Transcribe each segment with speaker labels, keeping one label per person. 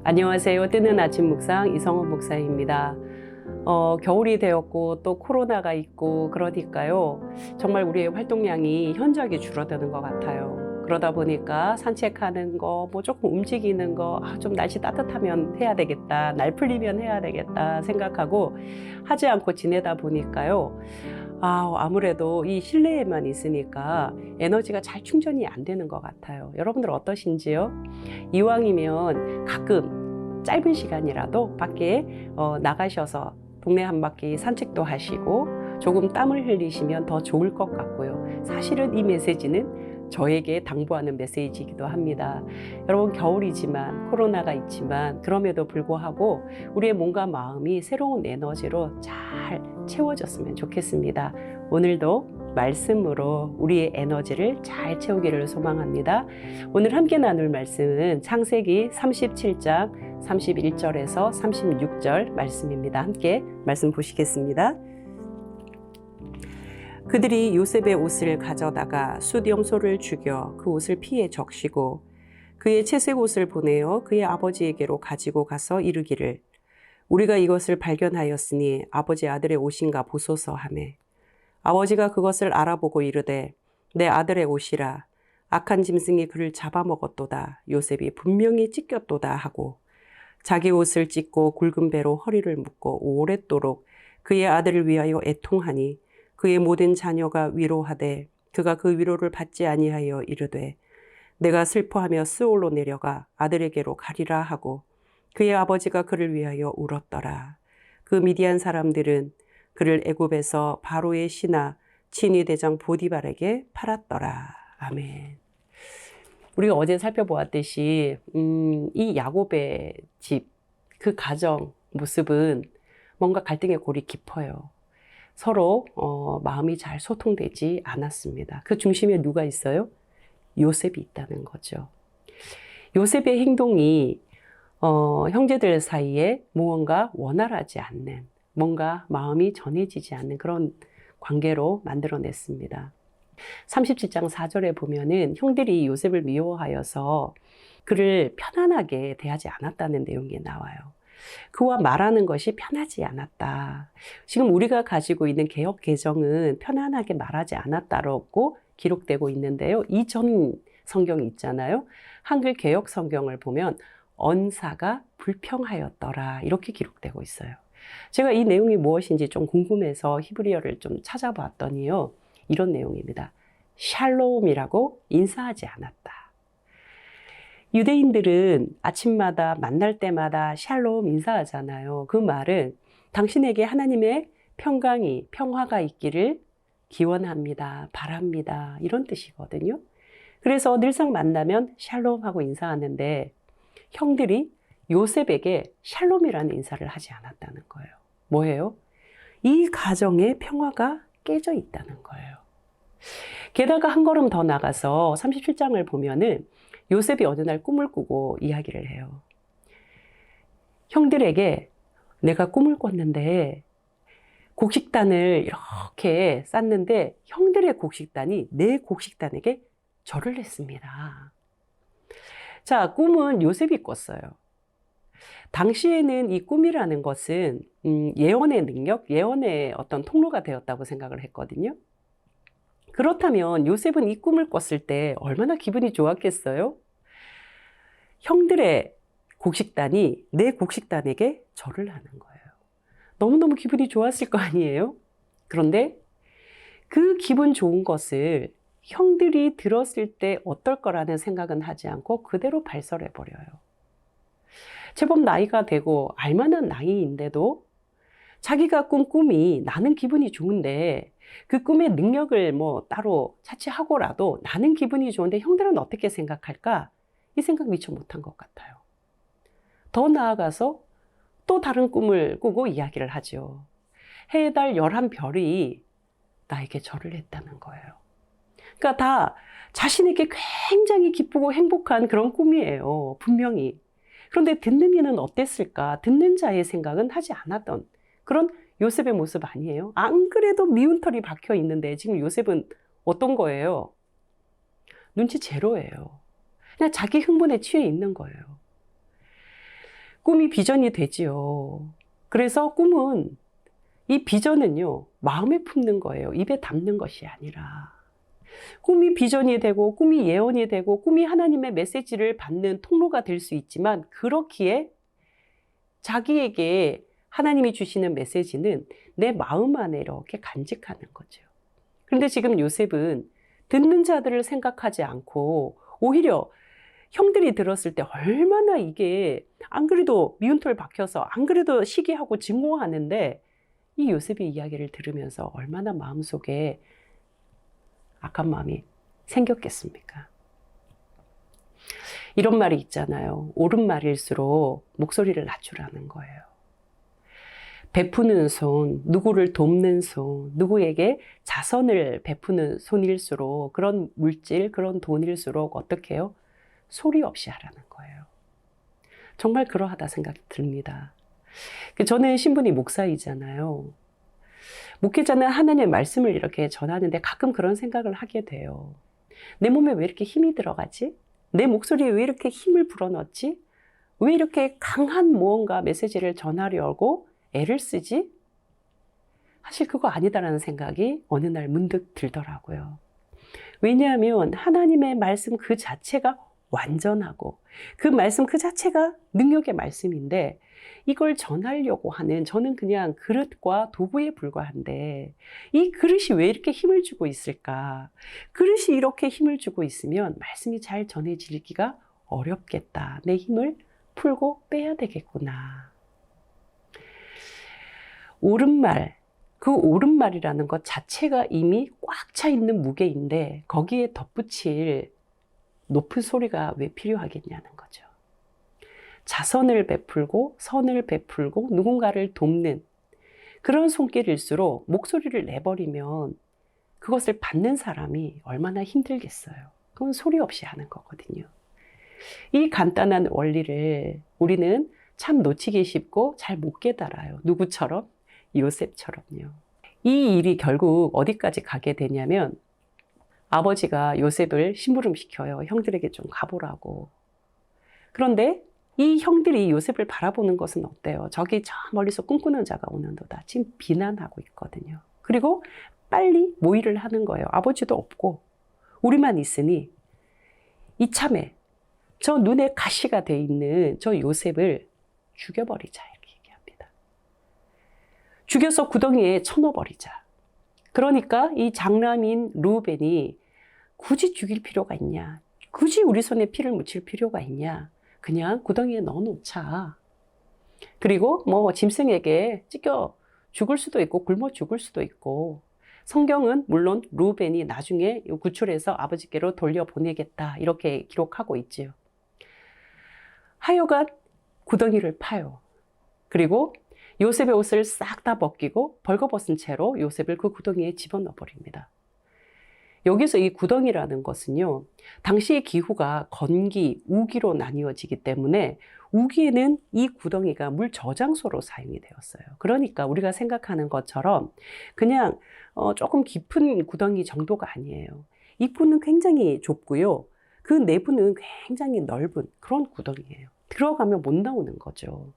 Speaker 1: 안녕하세요. 뜨는 아침 묵상 이성원 목사입니다. 겨울이 되었고 또 코로나가 있고 그러니까요. 정말 우리의 활동량이 현저하게 줄어드는 것 같아요. 그러다 보니까 산책하는 거, 뭐 조금 움직이는 거, 좀 날씨 따뜻하면 해야 되겠다, 날 풀리면 해야 되겠다 생각하고 하지 않고 지내다 보니까요. 아무래도 이 실내에만 있으니까 에너지가 잘 충전이 안 되는 것 같아요. 여러분들 어떠신지요? 이왕이면 가끔 짧은 시간이라도 밖에 나가셔서 동네 한 바퀴 산책도 하시고 조금 땀을 흘리시면 더 좋을 것 같고요. 사실은 이 메시지는 저에게 당부하는 메시지이기도 합니다. 여러분, 겨울이지만 코로나가 있지만 그럼에도 불구하고 우리의 몸과 마음이 새로운 에너지로 잘 채워졌으면 좋겠습니다. 오늘도 말씀으로 우리의 에너지를 잘 채우기를 소망합니다. 오늘 함께 나눌 말씀은 창세기 37장 31절에서 36절 말씀입니다. 함께 말씀 보시겠습니다. 그들이 요셉의 옷을 가져다가 숫염소를 죽여 그 옷을 피에 적시고 그의 채색 옷을 보내어 그의 아버지에게로 가지고 가서 이르기를 우리가 이것을 발견하였으니 아버지 아들의 옷인가 보소서 하매 아버지가 그것을 알아보고 이르되 내 아들의 옷이라 악한 짐승이 그를 잡아먹었도다 요셉이 분명히 찢겼도다 하고 자기 옷을 찢고 굵은 배로 허리를 묶고 오랫도록 그의 아들을 위하여 애통하니 그의 모든 자녀가 위로하되 그가 그 위로를 받지 아니하여 이르되 내가 슬퍼하며 스올로 내려가 아들에게로 가리라 하고 그의 아버지가 그를 위하여 울었더라. 그 미디안 사람들은 그를 애굽에서 바로의 신하 친위 대장 보디발에게 팔았더라. 아멘. 우리가 어제 살펴보았듯이 이 야곱의 집, 그 가정 모습은 뭔가 갈등의 골이 깊어요. 서로 마음이 잘 소통되지 않았습니다. 그 중심에 누가 있어요? 요셉이 있다는 거죠. 요셉의 행동이 형제들 사이에 무언가 원활하지 않는, 뭔가 마음이 전해지지 않는 그런 관계로 만들어냈습니다. 37장 4절에 보면은 형들이 요셉을 미워하여서 그를 편안하게 대하지 않았다는 내용이 나와요. 그와 말하는 것이 편하지 않았다. 지금 우리가 가지고 있는 개역 개정은 편안하게 말하지 않았다라고 기록되고 있는데요. 이전 성경이 있잖아요. 한글 개역 성경을 보면 언사가 불평하였더라 이렇게 기록되고 있어요. 제가 이 내용이 무엇인지 좀 궁금해서 히브리어를 좀 찾아봤더니요. 이런 내용입니다. 샬롬이라고 인사하지 않았다. 유대인들은 아침마다 만날 때마다 샬롬 인사하잖아요. 그 말은 당신에게 하나님의 평강이, 평화가 있기를 기원합니다, 바랍니다 이런 뜻이거든요. 그래서 늘상 만나면 샬롬하고 인사하는데 형들이 요셉에게 샬롬이라는 인사를 하지 않았다는 거예요. 뭐예요? 이 가정에 평화가 깨져 있다는 거예요. 게다가 한 걸음 더 나가서 37장을 보면은 요셉이 어느 날 꿈을 꾸고 이야기를 해요. 형들에게 내가 꿈을 꿨는데 곡식단을 이렇게 쌌는데 형들의 곡식단이 내 곡식단에게 절을 했습니다. 자, 꿈은 요셉이 꿨어요. 당시에는 이 꿈이라는 것은 예언의 능력, 예언의 어떤 통로가 되었다고 생각을 했거든요. 그렇다면 요셉은 이 꿈을 꿨을 때 얼마나 기분이 좋았겠어요? 형들의 곡식단이 내 곡식단에게 절을 하는 거예요. 너무너무 기분이 좋았을 거 아니에요? 그런데 그 기분 좋은 것을 형들이 들었을 때 어떨 거라는 생각은 하지 않고 그대로 발설해버려요. 제법 나이가 되고 알만한 나이인데도 자기가 꾼 꿈이 나는 기분이 좋은데 그 꿈의 능력을 뭐 따로 차치하고라도 나는 기분이 좋은데 형들은 어떻게 생각할까? 이 생각 미처 못한 것 같아요. 더 나아가서 또 다른 꿈을 꾸고 이야기를 하죠. 해에 달 11별이 나에게 절을 했다는 거예요. 그러니까 다 자신에게 굉장히 기쁘고 행복한 그런 꿈이에요. 분명히. 그런데 듣는 이는 어땠을까? 듣는 자의 생각은 하지 않았던 그런 요셉의 모습 아니에요? 안 그래도 미운 털이 박혀 있는데 지금 요셉은 어떤 거예요? 눈치 제로예요. 그냥 자기 흥분에 취해 있는 거예요. 꿈이 비전이 되지요. 그래서 꿈은, 이 비전은요, 마음에 품는 거예요. 입에 담는 것이 아니라. 꿈이 비전이 되고, 꿈이 예언이 되고, 꿈이 하나님의 메시지를 받는 통로가 될 수 있지만, 그렇기에 자기에게 하나님이 주시는 메시지는 내 마음 안에 이렇게 간직하는 거죠. 그런데 지금 요셉은 듣는 자들을 생각하지 않고 오히려 형들이 들었을 때 얼마나 이게 안 그래도 미운털 박혀서 안 그래도 시기하고 증오하는데 이 요셉의 이야기를 들으면서 얼마나 마음속에 악한 마음이 생겼겠습니까? 이런 말이 있잖아요. 옳은 말일수록 목소리를 낮추라는 거예요. 베푸는 손, 누구를 돕는 손, 누구에게 자선을 베푸는 손일수록 그런 물질, 그런 돈일수록 어떻게 해요? 소리 없이 하라는 거예요. 정말 그러하다 생각이 듭니다. 저는 신분이 목사이잖아요. 목회자는 하나님의 말씀을 이렇게 전하는데 가끔 그런 생각을 하게 돼요. 내 몸에 왜 이렇게 힘이 들어가지? 내 목소리에 왜 이렇게 힘을 불어넣지? 왜 이렇게 강한 무언가 메시지를 전하려고 애를 쓰지? 사실 그거 아니다라는 생각이 어느 날 문득 들더라고요. 왜냐하면 하나님의 말씀 그 자체가 완전하고 그 말씀 그 자체가 능력의 말씀인데 이걸 전하려고 하는 저는 그냥 그릇과 도구에 불과한데 이 그릇이 왜 이렇게 힘을 주고 있을까? 그릇이 이렇게 힘을 주고 있으면 말씀이 잘 전해지기가 어렵겠다. 내 힘을 풀고 빼야 되겠구나. 옳은 말, 그 옳은 말이라는 것 자체가 이미 꽉 차 있는 무게인데 거기에 덧붙일 높은 소리가 왜 필요하겠냐는 거죠. 자선을 베풀고 선을 베풀고 누군가를 돕는 그런 손길일수록 목소리를 내버리면 그것을 받는 사람이 얼마나 힘들겠어요. 그건 소리 없이 하는 거거든요. 이 간단한 원리를 우리는 참 놓치기 쉽고 잘 못 깨달아요. 누구처럼? 요셉처럼요. 이 일이 결국 어디까지 가게 되냐면 아버지가 요셉을 심부름시켜요. 형들에게 좀 가보라고. 그런데 이 형들이 요셉을 바라보는 것은 어때요? 저기 저 멀리서 꿈꾸는 자가 오는도다. 지금 비난하고 있거든요. 그리고 빨리 모의를 하는 거예요. 아버지도 없고 우리만 있으니 이참에 저 눈에 가시가 돼 있는 저 요셉을 죽여버리자 이렇게 얘기합니다. 죽여서 구덩이에 쳐넣어버리자. 그러니까 이 장남인 루벤이 굳이 죽일 필요가 있냐? 굳이 우리 손에 피를 묻힐 필요가 있냐? 그냥 구덩이에 넣어놓자. 그리고 뭐 짐승에게 찢겨 죽을 수도 있고 굶어 죽을 수도 있고 성경은 물론 루벤이 나중에 구출해서 아버지께로 돌려보내겠다 이렇게 기록하고 있지요. 하여간 구덩이를 파요. 그리고 요셉의 옷을 싹 다 벗기고 벌거벗은 채로 요셉을 그 구덩이에 집어넣어 버립니다. 여기서 이 구덩이라는 것은요, 당시의 기후가 건기, 우기로 나뉘어지기 때문에 우기에는 이 구덩이가 물 저장소로 사용이 되었어요. 그러니까 우리가 생각하는 것처럼 그냥 조금 깊은 구덩이 정도가 아니에요. 입구는 굉장히 좁고요. 그 내부는 굉장히 넓은 그런 구덩이에요. 들어가면 못 나오는 거죠.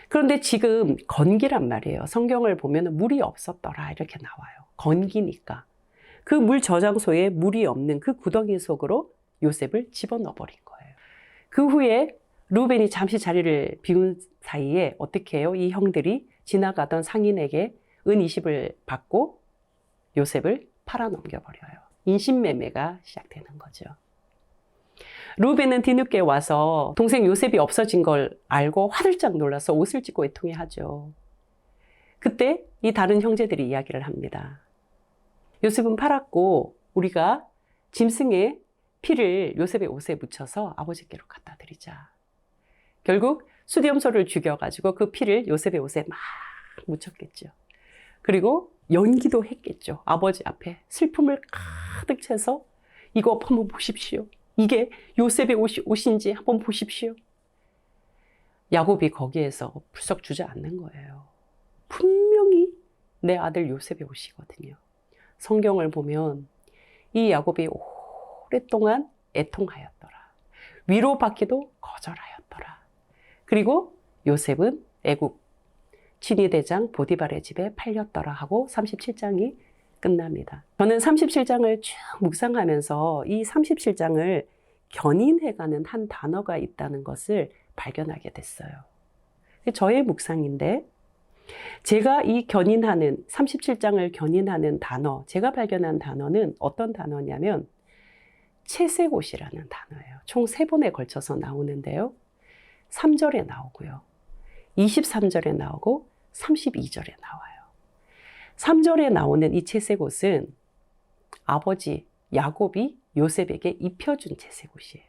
Speaker 1: 그런데 지금 건기란 말이에요. 성경을 보면 물이 없었더라 이렇게 나와요. 건기니까. 그 물 저장소에 물이 없는 그 구덩이 속으로 요셉을 집어넣어 버린 거예요. 그 후에 루벤이 잠시 자리를 비운 사이에 어떻게 해요? 이 형들이 지나가던 상인에게 은 20을 받고 요셉을 팔아 넘겨버려요. 인신매매가 시작되는 거죠. 루벤은 뒤늦게 와서 동생 요셉이 없어진 걸 알고 화들짝 놀라서 옷을 찢고 애통해하죠. 그때 이 다른 형제들이 이야기를 합니다. 요셉은 팔았고 우리가 짐승의 피를 요셉의 옷에 묻혀서 아버지께로 갖다 드리자. 결국 수렴소를 죽여가지고 그 피를 요셉의 옷에 막 묻혔겠죠. 그리고 연기도 했겠죠. 아버지 앞에 슬픔을 가득 채서 이거 한번 보십시오. 이게 요셉의 옷인지 한번 보십시오. 야곱이 거기에서 불썩 주저앉는 거예요. 분명히 내 아들 요셉의 옷이거든요. 성경을 보면 이 야곱이 오랫동안 애통하였더라. 위로받기도 거절하였더라. 그리고 요셉은 애국 친위대장 보디발의 집에 팔렸더라 하고 37장이 끝납니다. 저는 37장을 쭉 묵상하면서 이 37장을 견인해가는 한 단어가 있다는 것을 발견하게 됐어요. 저의 묵상인데 제가 이 견인하는 37장을 견인하는 단어, 제가 발견한 단어는 어떤 단어냐면 채색옷이라는 단어예요. 총 3번에 걸쳐서 나오는데요. 3절에 나오고요. 23절에 나오고 32절에 나와요. 3절에 나오는 이 채색옷은 아버지 야곱이 요셉에게 입혀준 채색옷이에요.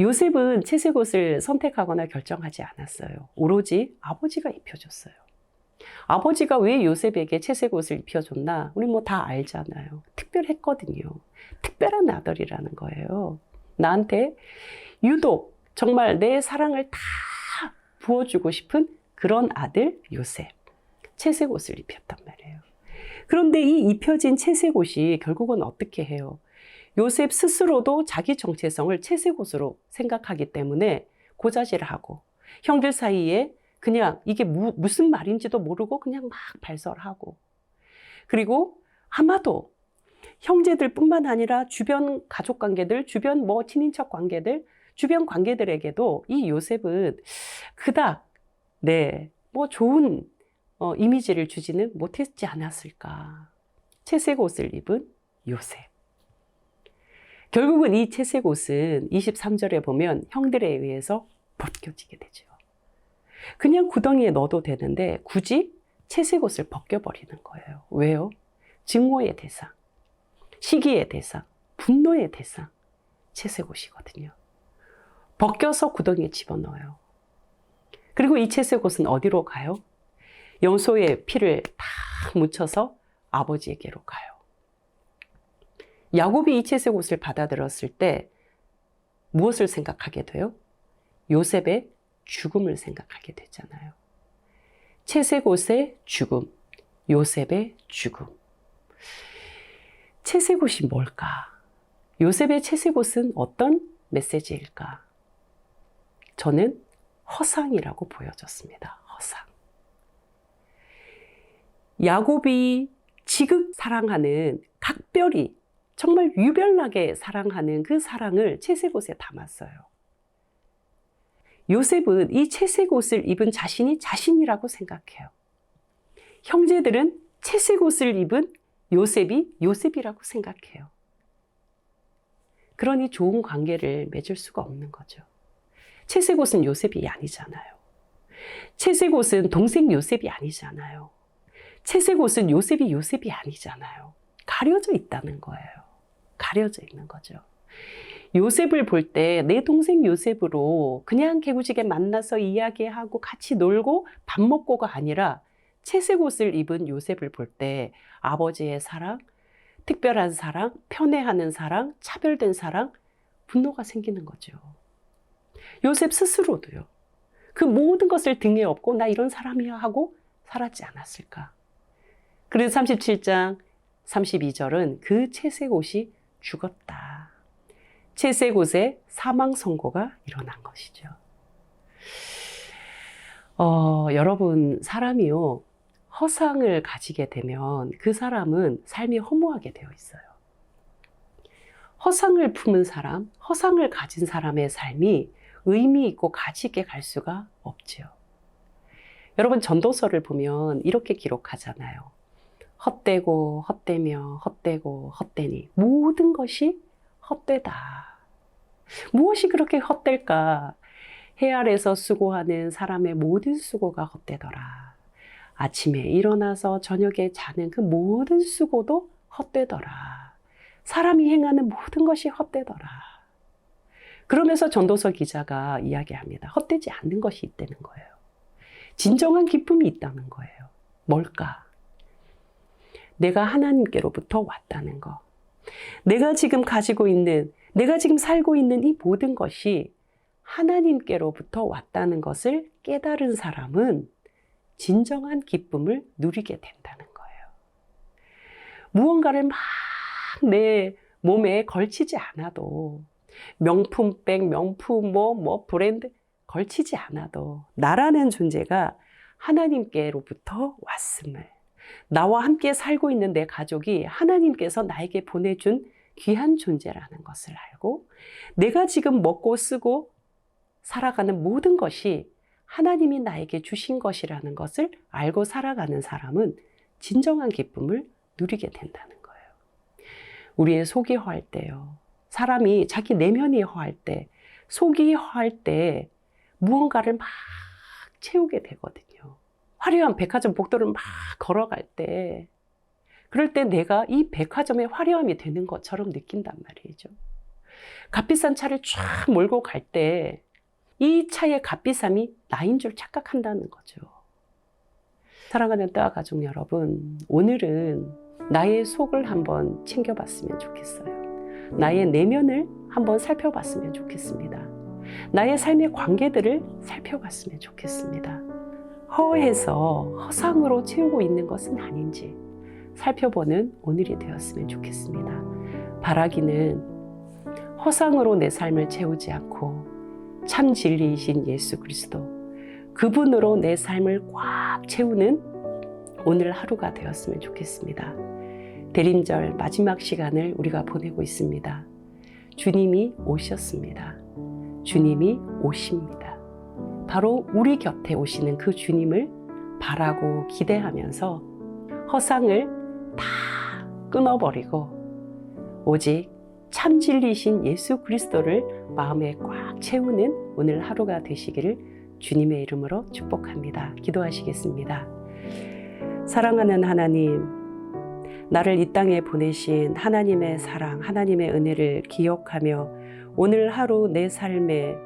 Speaker 1: 요셉은 채색옷을 선택하거나 결정하지 않았어요. 오로지 아버지가 입혀줬어요. 아버지가 왜 요셉에게 채색옷을 입혀줬나? 우리 뭐 다 알잖아요. 특별했거든요. 특별한 아들이라는 거예요. 나한테 유독 정말 내 사랑을 다 부어주고 싶은 그런 아들 요셉. 채색옷을 입혔단 말이에요. 그런데 이 입혀진 채색옷이 결국은 어떻게 해요? 요셉 스스로도 자기 정체성을 채색옷으로 생각하기 때문에 고자질하고 형들 사이에 그냥 이게 무슨 말인지도 모르고 그냥 막 발설하고, 그리고 아마도 형제들뿐만 아니라 주변 가족 관계들, 주변 뭐 친인척 관계들, 주변 관계들에게도 이 요셉은 그닥 뭐 좋은 이미지를 주지는 못했지 않았을까. 채색 옷을 입은 요셉. 결국은 이 채색 옷은 23절에 보면 형들에 의해서 벗겨지게 되죠. 그냥 구덩이에 넣어도 되는데 굳이 채색 옷을 벗겨버리는 거예요. 왜요? 증오의 대상, 시기의 대상, 분노의 대상, 채색 옷이거든요. 벗겨서 구덩이에 집어넣어요. 그리고 이 채색 옷은 어디로 가요? 염소의 피를 다 묻혀서 아버지에게로 가요. 야곱이 이 채색 옷을 받아들였을 때 무엇을 생각하게 돼요? 요셉의 죽음을 생각하게 되잖아요. 채색 옷의 죽음, 요셉의 죽음. 채색 옷이 뭘까? 요셉의 채색 옷은 어떤 메시지일까? 저는 허상이라고 보여졌습니다. 허상. 야곱이 지극 사랑하는, 각별히 정말 유별나게 사랑하는 그 사랑을 채색 옷에 담았어요. 요셉은 이 채색 옷을 입은 자신이 자신이라고 생각해요. 형제들은 채색 옷을 입은 요셉이 요셉이라고 생각해요. 그러니 좋은 관계를 맺을 수가 없는 거죠. 채색 옷은 요셉이 아니잖아요. 채색 옷은 동생 요셉이 아니잖아요. 채색 옷은 요셉이 아니잖아요. 가려져 있다는 거예요. 가려져 있는 거죠. 요셉을 볼 때 내 동생 요셉으로 그냥 개구지게 만나서 이야기하고 같이 놀고 밥 먹고가 아니라 채색 옷을 입은 요셉을 볼 때 아버지의 사랑, 특별한 사랑, 편애하는 사랑, 차별된 사랑, 분노가 생기는 거죠. 요셉 스스로도요. 그 모든 것을 등에 업고 나 이런 사람이야 하고 살았지 않았을까. 그래서 37장 32절은 그 채색 옷이 죽었다. 채색 옷에 사망 선고가 일어난 것이죠. 여러분, 사람이요, 허상을 가지게 되면 그 사람은 삶이 허무하게 되어 있어요. 허상을 품은 사람, 허상을 가진 사람의 삶이 의미 있고 가치 있게 갈 수가 없죠. 여러분, 전도서를 보면 이렇게 기록하잖아요. 헛되고 헛되며 헛되고 헛되니 모든 것이 헛되다. 무엇이 그렇게 헛될까? 해 아래서 수고하는 사람의 모든 수고가 헛되더라. 아침에 일어나서 저녁에 자는 그 모든 수고도 헛되더라. 사람이 행하는 모든 것이 헛되더라. 그러면서 전도서 기자가 이야기합니다. 헛되지 않는 것이 있다는 거예요. 진정한 기쁨이 있다는 거예요. 뭘까? 내가 하나님께로부터 왔다는 거. 내가 지금 가지고 있는, 내가 지금 살고 있는 이 모든 것이 하나님께로부터 왔다는 것을 깨달은 사람은 진정한 기쁨을 누리게 된다는 거예요. 무언가를 막 내 몸에 걸치지 않아도 명품백, 명품 브랜드 걸치지 않아도 나라는 존재가 하나님께로부터 왔음을, 나와 함께 살고 있는 내 가족이 하나님께서 나에게 보내준 귀한 존재라는 것을 알고, 내가 지금 먹고 쓰고 살아가는 모든 것이 하나님이 나에게 주신 것이라는 것을 알고 살아가는 사람은 진정한 기쁨을 누리게 된다는 거예요. 우리의 속이 허할 때요, 사람이 자기 내면이 허할 때, 속이 허할 때 무언가를 막 채우게 되거든요. 화려한 백화점 복도를 막 걸어갈 때, 그럴 때 내가 이 백화점의 화려함이 되는 것처럼 느낀단 말이죠. 값비싼 차를 쫙 몰고 갈 때 이 차의 값비쌈이 나인 줄 착각한다는 거죠. 사랑하는 따 가족 여러분, 오늘은 나의 속을 한번 챙겨봤으면 좋겠어요. 나의 내면을 한번 살펴봤으면 좋겠습니다. 나의 삶의 관계들을 살펴봤으면 좋겠습니다. 허해서 허상으로 채우고 있는 것은 아닌지 살펴보는 오늘이 되었으면 좋겠습니다. 바라기는 허상으로 내 삶을 채우지 않고 참 진리이신 예수 그리스도, 그분으로 내 삶을 꽉 채우는 오늘 하루가 되었으면 좋겠습니다. 대림절 마지막 시간을 우리가 보내고 있습니다. 주님이 오셨습니다. 주님이 오십니다. 바로 우리 곁에 오시는 그 주님을 바라고 기대하면서 허상을 다 끊어버리고 오직 참 진리신 예수 그리스도를 마음에 꽉 채우는 오늘 하루가 되시기를 주님의 이름으로 축복합니다. 기도하시겠습니다. 사랑하는 하나님, 나를 이 땅에 보내신 하나님의 사랑, 하나님의 은혜를 기억하며 오늘 하루 내 삶에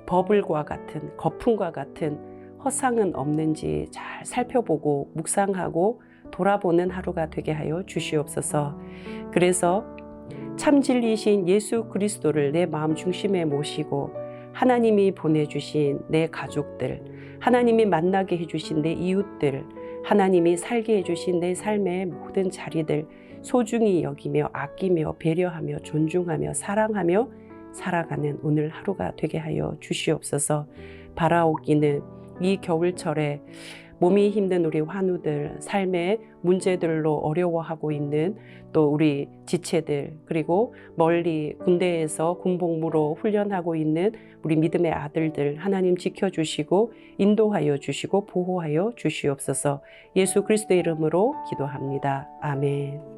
Speaker 1: 버블과 같은, 거품과 같은 허상은 없는지 잘 살펴보고 묵상하고 돌아보는 하루가 되게 하여 주시옵소서. 그래서 참 진리이신 예수 그리스도를 내 마음 중심에 모시고 하나님이 보내주신 내 가족들, 하나님이 만나게 해주신 내 이웃들, 하나님이 살게 해주신 내 삶의 모든 자리들 소중히 여기며 아끼며 배려하며 존중하며 사랑하며 살아가는 오늘 하루가 되게 하여 주시옵소서. 바라옵기는 이 겨울철에 몸이 힘든 우리 환우들, 삶의 문제들로 어려워하고 있는 또 우리 지체들, 그리고 멀리 군대에서 군복무로 훈련하고 있는 우리 믿음의 아들들 하나님 지켜주시고 인도하여 주시고 보호하여 주시옵소서. 예수 그리스도의 이름으로 기도합니다. 아멘.